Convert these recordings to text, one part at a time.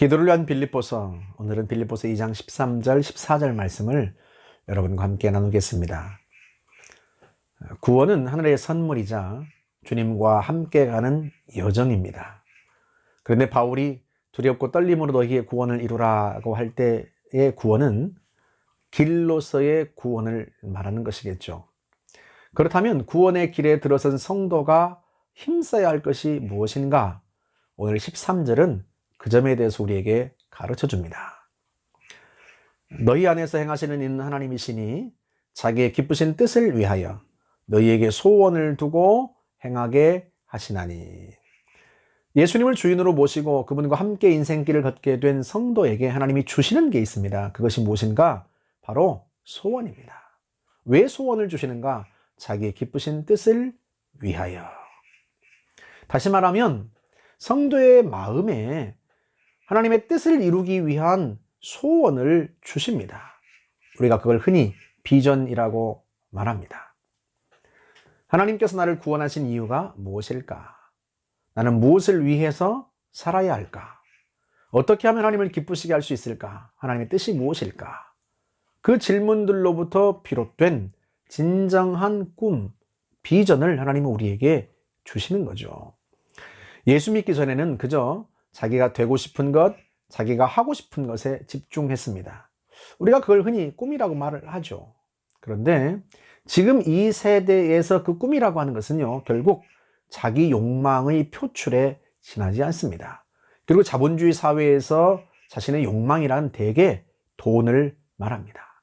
기도를 위한 빌립보서, 오늘은 빌립보서 2장 13절 14절 말씀을 여러분과 함께 나누겠습니다. 구원은 하늘의 선물이자 주님과 함께 가는 여정입니다. 그런데 바울이 두렵고 떨림으로 너희의 구원을 이루라고 할 때의 구원은 길로서의 구원을 말하는 것이겠죠. 그렇다면 구원의 길에 들어선 성도가 힘써야 할 것이 무엇인가? 오늘 13절은 그 점에 대해서 우리에게 가르쳐 줍니다. 너희 안에서 행하시는 이는 하나님이시니 자기의 기쁘신 뜻을 위하여 너희에게 소원을 두고 행하게 하시나니. 예수님을 주인으로 모시고 그분과 함께 인생길을 걷게 된 성도에게 하나님이 주시는 게 있습니다. 그것이 무엇인가? 바로 소원입니다. 왜 소원을 주시는가? 자기의 기쁘신 뜻을 위하여. 다시 말하면 성도의 마음에 하나님의 뜻을 이루기 위한 소원을 주십니다. 우리가 그걸 흔히 비전이라고 말합니다. 하나님께서 나를 구원하신 이유가 무엇일까? 나는 무엇을 위해서 살아야 할까? 어떻게 하면 하나님을 기쁘시게 할 수 있을까? 하나님의 뜻이 무엇일까? 그 질문들로부터 비롯된 진정한 꿈, 비전을 하나님은 우리에게 주시는 거죠. 예수 믿기 전에는 그저 자기가 되고 싶은 것, 자기가 하고 싶은 것에 집중했습니다. 우리가 그걸 흔히 꿈이라고 말을 하죠. 그런데 지금 이 세대에서 그 꿈이라고 하는 것은요, 결국 자기 욕망의 표출에 지나지 않습니다. 그리고 자본주의 사회에서 자신의 욕망이란 대개 돈을 말합니다.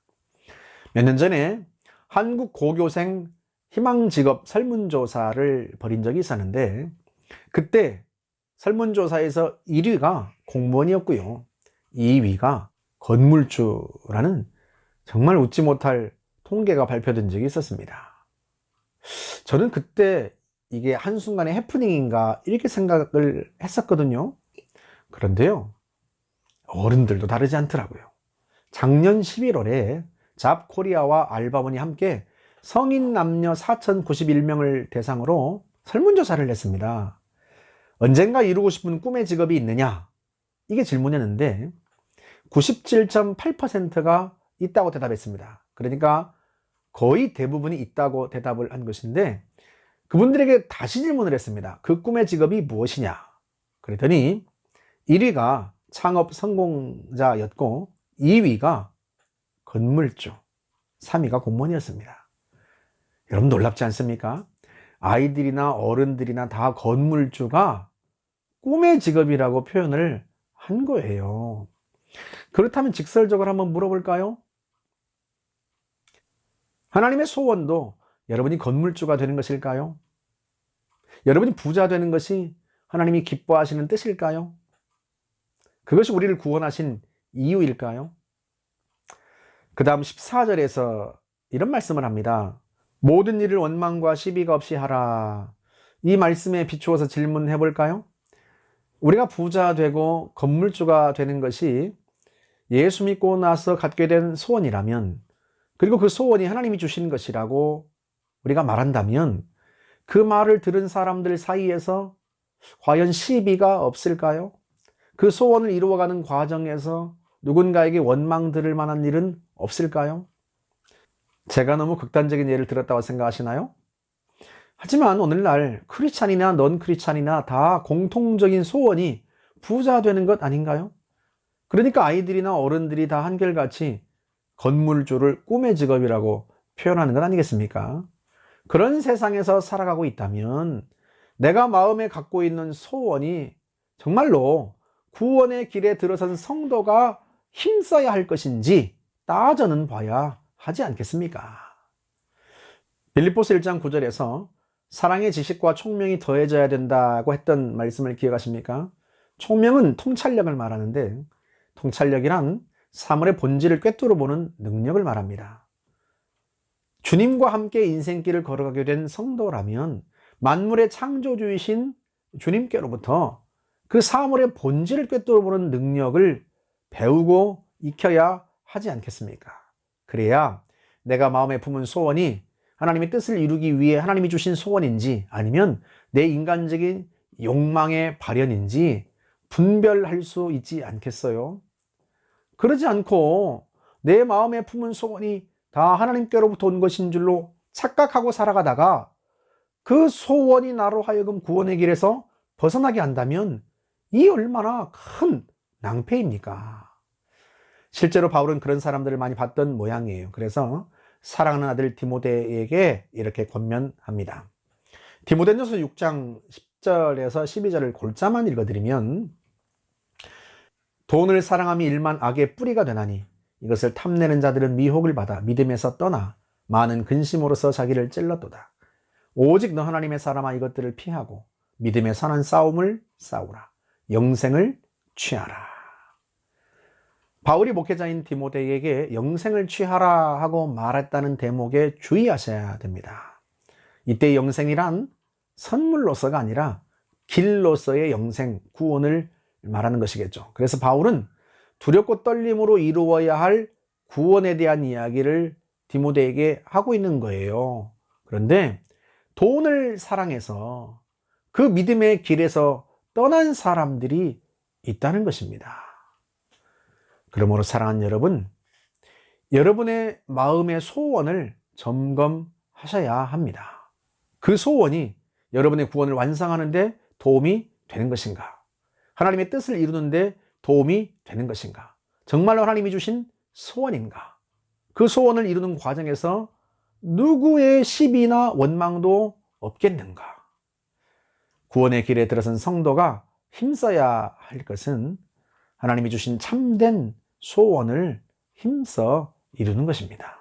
몇 년 전에 한국 고교생 희망직업 설문조사를 벌인 적이 있었는데, 그때 설문조사에서 1위가 공무원이었고요. 2위가 건물주라는 정말 웃지 못할 통계가 발표된 적이 있었습니다. 저는 그때 이게 한순간의 해프닝인가 이렇게 생각을 했었거든요. 그런데요, 어른들도 다르지 않더라고요. 작년 11월에 잡코리아와 알바몬이 함께 성인 남녀 4,091명을 대상으로 설문조사를 했습니다. 언젠가 이루고 싶은 꿈의 직업이 있느냐? 이게 질문이었는데 97.8%가 있다고 대답했습니다. 그러니까 거의 대부분이 있다고 대답을 한 것인데, 그분들에게 다시 질문을 했습니다. 그 꿈의 직업이 무엇이냐? 그랬더니 1위가 창업 성공자였고 2위가 건물주, 3위가 공무원이었습니다. 여러분 놀랍지 않습니까? 아이들이나 어른들이나 다 건물주가 꿈의 직업이라고 표현을 한 거예요. 그렇다면 직설적으로 한번 물어볼까요? 하나님의 소원도 여러분이 건물주가 되는 것일까요? 여러분이 부자 되는 것이 하나님이 기뻐하시는 뜻일까요? 그것이 우리를 구원하신 이유일까요? 그 다음 14절에서 이런 말씀을 합니다. 모든 일을 원망과 시비가 없이 하라. 이 말씀에 비추어서 질문해 볼까요? 우리가 부자 되고 건물주가 되는 것이 예수 믿고 나서 갖게 된 소원이라면, 그리고 그 소원이 하나님이 주신 것이라고 우리가 말한다면, 그 말을 들은 사람들 사이에서 과연 시비가 없을까요? 그 소원을 이루어가는 과정에서 누군가에게 원망 들을 만한 일은 없을까요? 제가 너무 극단적인 예를 들었다고 생각하시나요? 하지만 오늘날 크리스찬이나 넌 크리스찬이나 다 공통적인 소원이 부자 되는 것 아닌가요? 그러니까 아이들이나 어른들이 다 한결같이 건물주를 꿈의 직업이라고 표현하는 것 아니겠습니까? 그런 세상에서 살아가고 있다면 내가 마음에 갖고 있는 소원이 정말로 구원의 길에 들어선 성도가 힘써야 할 것인지 따져는 봐야 하지 않겠습니까? 빌립보서 1장 9절에서 사랑의 지식과 총명이 더해져야 된다고 했던 말씀을 기억하십니까? 총명은 통찰력을 말하는데, 통찰력이란 사물의 본질을 꿰뚫어 보는 능력을 말합니다. 주님과 함께 인생길을 걸어가게 된 성도라면 만물의 창조주이신 주님께로부터 그 사물의 본질을 꿰뚫어 보는 능력을 배우고 익혀야 하지 않겠습니까? 그래야 내가 마음에 품은 소원이 하나님의 뜻을 이루기 위해 하나님이 주신 소원인지, 아니면 내 인간적인 욕망의 발현인지 분별할 수 있지 않겠어요? 그러지 않고 내 마음에 품은 소원이 다 하나님께로부터 온 것인 줄로 착각하고 살아가다가 그 소원이 나로 하여금 구원의 길에서 벗어나게 한다면 이 얼마나 큰 낭패입니까? 실제로 바울은 그런 사람들을 많이 봤던 모양이에요. 그래서 사랑하는 아들 디모데에게 이렇게 권면합니다. 디모데전서 6장 10절에서 12절을 골자만 읽어드리면, 돈을 사랑함이 일만 악의 뿌리가 되나니 이것을 탐내는 자들은 미혹을 받아 믿음에서 떠나 많은 근심으로서 자기를 찔렀도다. 오직 너 하나님의 사람아 이것들을 피하고 믿음의 선한 싸움을 싸우라. 영생을 취하라. 바울이 목회자인 디모데에게 영생을 취하라 하고 말했다는 대목에 주의하셔야 됩니다. 이때 영생이란 선물로서가 아니라 길로서의 영생, 구원을 말하는 것이겠죠. 그래서 바울은 두렵고 떨림으로 이루어야 할 구원에 대한 이야기를 디모데에게 하고 있는 거예요. 그런데 돈을 사랑해서 그 믿음의 길에서 떠난 사람들이 있다는 것입니다. 그러므로 사랑하는 여러분, 여러분의 마음의 소원을 점검하셔야 합니다. 그 소원이 여러분의 구원을 완성하는 데 도움이 되는 것인가? 하나님의 뜻을 이루는데 도움이 되는 것인가? 정말로 하나님이 주신 소원인가? 그 소원을 이루는 과정에서 누구의 시비나 원망도 없겠는가? 구원의 길에 들어선 성도가 힘써야 할 것은 하나님이 주신 참된 소원을 힘써 이루는 것입니다.